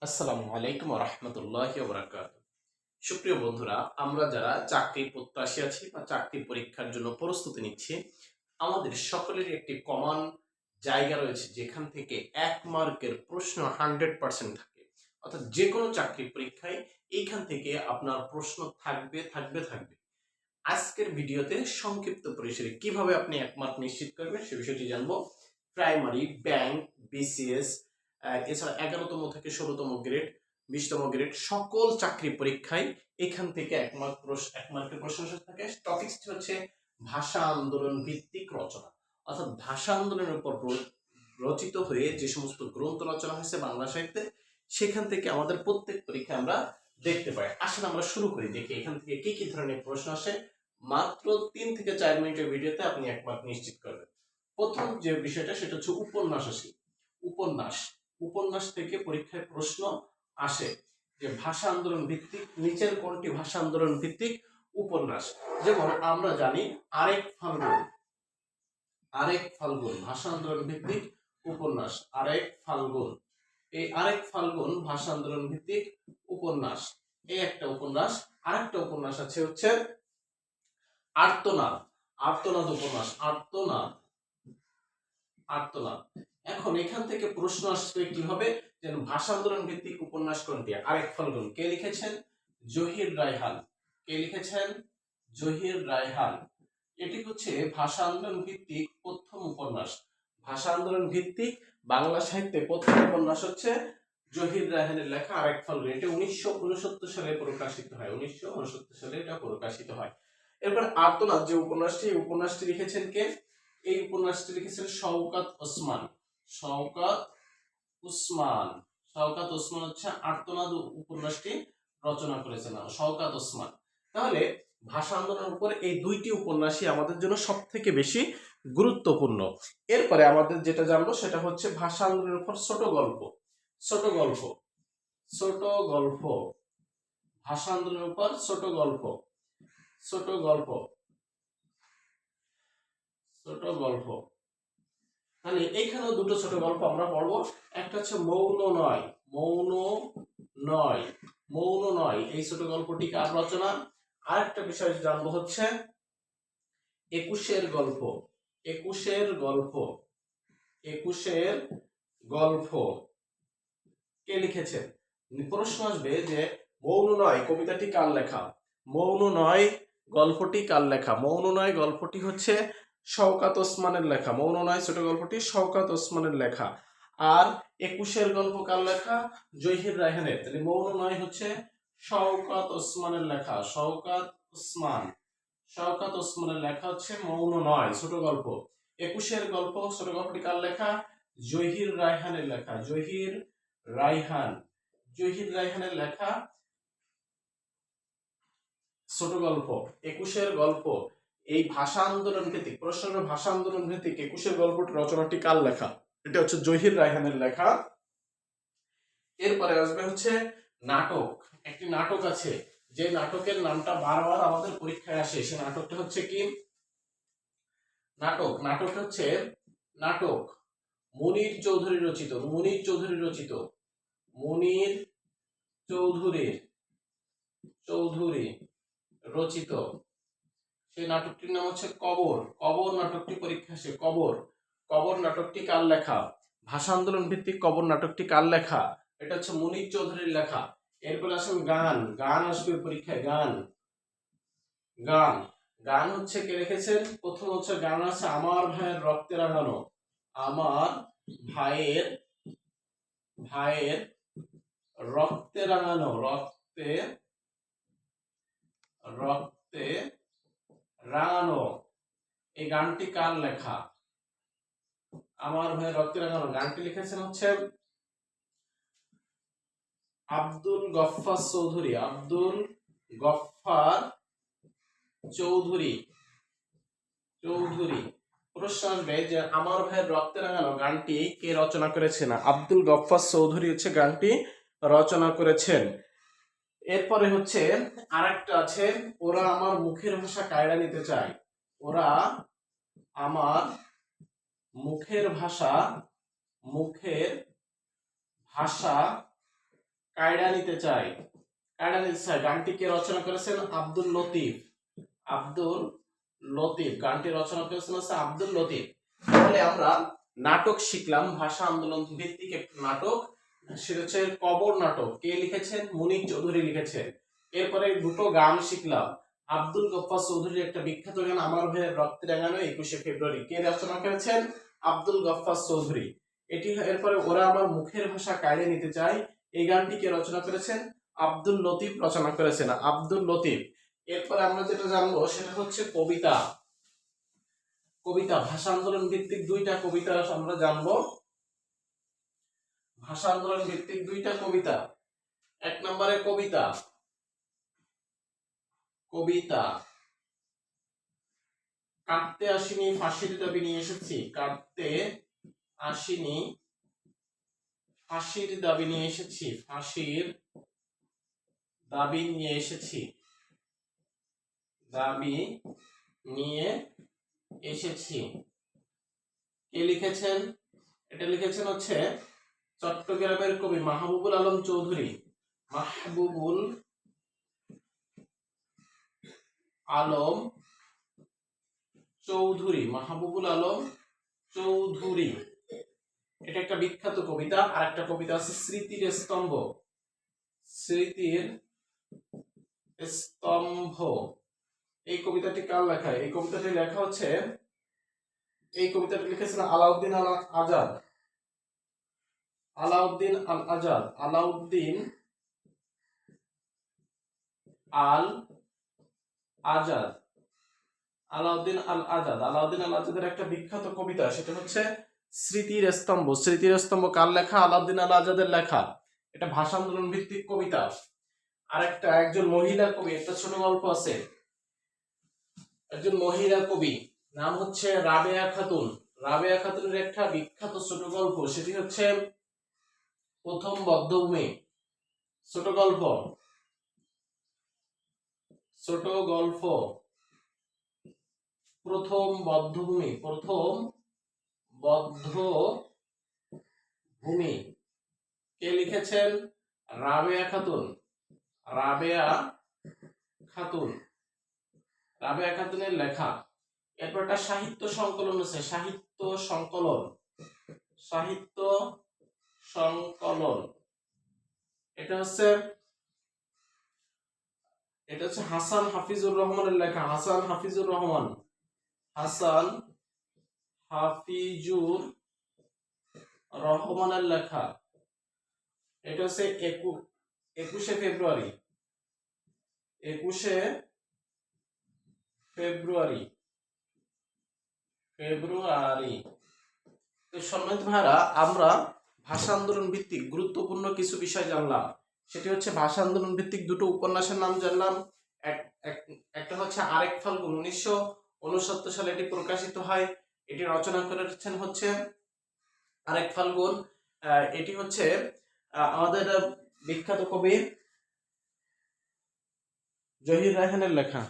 আসসালামু আলাইকুম ওয়া রাহমাতুল্লাহি ওয়া বারাকাতুহু। সুপ্রিয় বন্ধুরা, আমরা যারা চাকরির প্রত্যাশী আছি বা চাকরির পরীক্ষার জন্য প্রস্তুতি নিচ্ছি, আমাদের সকলেরই একটি কমন জায়গা রয়েছে যেখান থেকে ১ মার্কের প্রশ্ন 100% থাকে। অর্থাৎ যেকোনো চাকরির পরীক্ষায় এইখান থেকে আপনার প্রশ্ন থাকবে। আজকের ভিডিওতে সংক্ষিপ্ত পরিসরে কিভাবে আপনি ১ মার্ক নিশ্চিত করবেন সে বিষয়টি জানবো। প্রাইমারি, ব্যাংক, বিসিএস এছাড়া ১১ তম থেকে ১৬ তম গ্রেড, ২০ তম গ্রেড সকল চাকরি পরীক্ষায় এখান থেকে ১ মার্কের প্রশ্ন এসে থাকে। টপিকসটি হচ্ছে ভাষা আন্দোলন ভিত্তিক রচনা। অর্থাৎ ভাষা আন্দোলনের উপর রচিত হয়ে যে সমস্ত গ্রন্থ রচনা হয়েছে বাংলা সাহিত্যে, সেখান থেকে আমাদের প্রত্যেক পরীক্ষায় আমরা দেখতে পাই। আসলে আমরা শুরু করি, দেখি এখান থেকে কি ধরনের প্রশ্ন আসে। মাত্র ৩ থেকে ৪ মিনিটের ভিডিওতে আপনি ১ মার্ক নিশ্চিত করবেন। প্রথম যে বিষয়টা সেটা হচ্ছে উপন্যাস আসে। উপন্যাস উপন্যাস থেকে পরীক্ষায় প্রশ্ন আসে যে ভাষা আন্দোলন ভিত্তিক নিচের কোনটি ভাষা আন্দোলন ভিত্তিক উপন্যাস। যেমন আমরা জানি আরেক ফাল্গুন ভাষা আন্দোলন ভিত্তিক উপন্যাস। আরেক ফাল্গুন ভাষা আন্দোলন ভিত্তিক উপন্যাস, এই একটা উপন্যাস। আরেকটা উপন্যাস আছে হচ্ছে আর্তনাদ আর্তনাদ উপন্যাস। আর্তনাদ। এখন এখান থেকে প্রশ্ন আসবে কিভাবে, যে ভাষা আন্দোলন ভিত্তিক উপন্যাস কোনটি। আরেক ফাল্গুন কে লিখেছেন? জহির রায়হান। কে লিখেছেন? জহির রায়হান। এটি হচ্ছে ভাষা আন্দোলন ভিত্তিক প্রথম উপন্যাস। ভাষা আন্দোলন ভিত্তিক বাংলা সাহিত্যে প্রথম উপন্যাস হচ্ছে জহির রায়হানের লেখা আরেক ফাল্গুন। এটি ১৯৬৯ সালে প্রকাশিত হয়। ১৯৬৯ সালে এটা প্রকাশিত হয়। এরপর আর্তনাদ যে উপন্যাসটি, এই উপন্যাসটি লিখেছেন কে? এই উপন্যাসটি লিখেছেন শওকত ওসমান। শওকত ওসমান হচ্ছে আর্তনাদ উপন্যাসটি রচনা করেছেন শওকত ওসমান। তাহলে ভাষা আন্দোলনের উপর এই দুইটি উপন্যাসই আমাদের জন্য সবথেকে বেশি গুরুত্বপূর্ণ। এরপরে আমাদের যেটা জানবো সেটা হচ্ছে ভাষা আন্দোলনের উপর ছোট গল্প। ভাষা আন্দোলনের উপর ছোট গল্প। তাহলে এইখানেও দুটো ছোট গল্প আমরা পড়বো। একটা হচ্ছে মৌন নয়, এই ছোট গল্পটি কার রচনা? আরেকটা বিষয় জানবো হচ্ছে একুশের গল্প কে লিখেছেন। প্রশ্ন আসবে যে মৌন নয় কবিতাটি কার লেখা, মৌন নয় গল্পটি কার লেখা। মৌন নয় গল্পটি হচ্ছে শওকত ওসমানের লেখা। মৌন নয় ছোট গল্পটি শওকত ওসমানের লেখা। আর একুশের গল্প কার লেখা? জহির রায়হানের। তাহলে মৌন নয় হচ্ছে শওকত ওসমানের লেখা। শওকত ওসমানের লেখা হচ্ছে মৌন নয় ছোট গল্প। একুশের গল্প ছোট গল্পটি কার লেখা? জহির রায়হানের লেখা। জহির রায়হানের লেখা ছোট গল্প। একুশের গল্প এই ভাষা আন্দোলন ভিত্তিক প্রশ্ন, ভাষা আন্দোলন ভিত্তিক একুশের গল্পটি রচনাটি কার লেখা? এটা হচ্ছে জহির রায়হানের লেখা। এরপরে আসবে হচ্ছে নাটক। একটি নাটক আছে, যে নাটকের নামটা বারবার আমাদের পরীক্ষায় আসে। সে নাটকটা হচ্ছে কি? নাটক হচ্ছে মুনীর চৌধুরী রচিত সেই নাটকটির নাম হচ্ছে কবর নাটকটি পরীক্ষা আসে। কবর নাটকটি কার লেখা? ভাষা আন্দোলন ভিত্তিক কবর নাটকটি কার লেখা? এটা হচ্ছে মুনীর চৌধুরীর লেখা। এরপরে আসবে গান আসবে পরীক্ষায়। গান হচ্ছে কে লিখেছেন? প্রথম হচ্ছে গান আছে আমার ভাইয়ের রক্তে রাঙানো। আমার ভাইয়ের রক্তে রাঙানো। এই গানটি কার লেখা? আমার ভাইয়ের রক্তে রাঙানো গানটি লিখেছেন হচ্ছে আব্দুল গফফার চৌধুরী। প্রশ্ন আসবে যে আমার ভাইয়ের রক্তে রাঙানো গানটি কে রচনা করেছেন? আব্দুল গফফার চৌধুরী হচ্ছে গানটি রচনা করেছেন। এরপরে হচ্ছে আরেকটা আছে, ওরা আমার মুখের ভাষা কায়রা নিতে চায়। ওরা আমার মুখের ভাষা কায়দা নিতে চাই, কায়দা নিতে চাই গানটিকে রচনা করেছেন আব্দুল লতিফ। আব্দুল লতিফ গানটি রচনা করেছেন হচ্ছে আব্দুল লতিফ। তাহলে আমরা নাটক শিখলাম, ভাষা আন্দোলন ভিত্তিক একটা নাটক, সেটা হচ্ছে কবর নাটক। কে লিখেছেন? মুনীর চৌধুরী লিখেছেন। এরপরে দুটো গান শিখলাম। আব্দুল গফফার চৌধুরীর একটা বিখ্যাত গান আমার ভাইয়ের রক্তে রাঙানো 21শে ফেব্রুয়ারি, কে রচনা করেছেন? আব্দুল গফফার চৌধুরী। এটি এরপরে ওরা আমার মুখের ভাষা কায়দা নিতে চায়, এই গানটি কে রচনা করেছেন? আব্দুল লতিফ রচনা করেছেন, আব্দুল লতিফ। এরপরে আমরা যেটা জানবো সেটা হচ্ছে কবিতা। কবিতা ভাষা আন্দোলন ভিত্তিক দুইটা কবিতা আমরা জানবো। ভাষা আন্দোলন ভিত্তিক দুইটা কবিতা। এক নম্বরে কবিতা, কবিতা কাটতে আসিনি ফাঁসির দাবি নিয়ে এসেছি, কাটতে আসিনি ফাঁসির দাবি নিয়ে এসেছি, ফাঁসির দাবি নিয়ে এসেছি, দাবি নিয়ে এসেছি। কে লিখেছেন? এটা লিখেছেন হচ্ছে চট্টগ্রামের কবি মাহবুবুল আলম চৌধুরী। মাহবুবুল আলম চৌধুরী, মাহবুবুল আলম চৌধুরী। এটা একটা বিখ্যাত কবিতা। আর একটা কবিতা আছে স্মৃতির স্তম্ভ, স্মৃতির স্তম্ভ। এই কবিতাটি কার লেখা? এই কবিতাটি লেখা হচ্ছে, এই কবিতাটি লিখেছিলেন আলাউদ্দিন আল আজাদ। আলাউদ্দিন আল আজাদ, আলাউদ্দিন আল আজাদ, আলাউদ্দিন আল আজাদ। আলাউদ্দিন আল আজাদের একটা বিখ্যাত কবিতা, সেটা হচ্ছে স্মৃতির স্তম্ভ। স্মৃতির স্তম্ভ কার লেখা? আলাউদ্দিন আল আজাদের লেখা। এটা ভাষা আন্দোলন ভিত্তিক কবিতা। আরেকটা একজন মহিলা কবি, একটা ছোট গল্প আছে, একজন মহিলা কবি নাম হচ্ছে রাবেয়া খাতুন। রাবেয়া খাতুনের একটা বিখ্যাত ছোট গল্প, সেটি হচ্ছে প্রথম বধ্যভূমি। ছোট গল্প, ছোট গল্প প্রথম বধ্যভূমি, প্রথম বধ্যভূমি। কে লিখেছেন? রাবেয়া খাতুন, রাবেয়া খাতুন, রাবেয়া খাতুনের লেখা। এরপর একটা সাহিত্য সংকলন আছে, সাহিত্য সংকলন, সাহিত্য সংকলন। এটা হচ্ছে হাসান হাফিজুর রহমানের লেখা, হাসান হাফিজুর রহমান, হাসান হাফিজুর রহমানের লেখা। এটা হচ্ছে 21শে ফেব্রুয়ারি, 21শে ফেব্রুয়ারি, ফেব্রুয়ারি। তো সম্মানিত ভাইরা, আমরা ভাষা আন্দোলন ভিত্তিক গুরুত্বপূর্ণ কিছু বিষয় জানলাম। সেটি হচ্ছে ভাষা আন্দোলন ভিত্তিক দুটো উপন্যাসের নাম জানলাম। একটা হচ্ছে আরেক ফাল্গুন, 1969 সালে এটি প্রকাশিত হয়। এটি রচনা করেছেন হচ্ছে আরেক ফাল্গুন। এটি হচ্ছে আমাদের বিখ্যাত কবি জহির রায়হানের লেখা।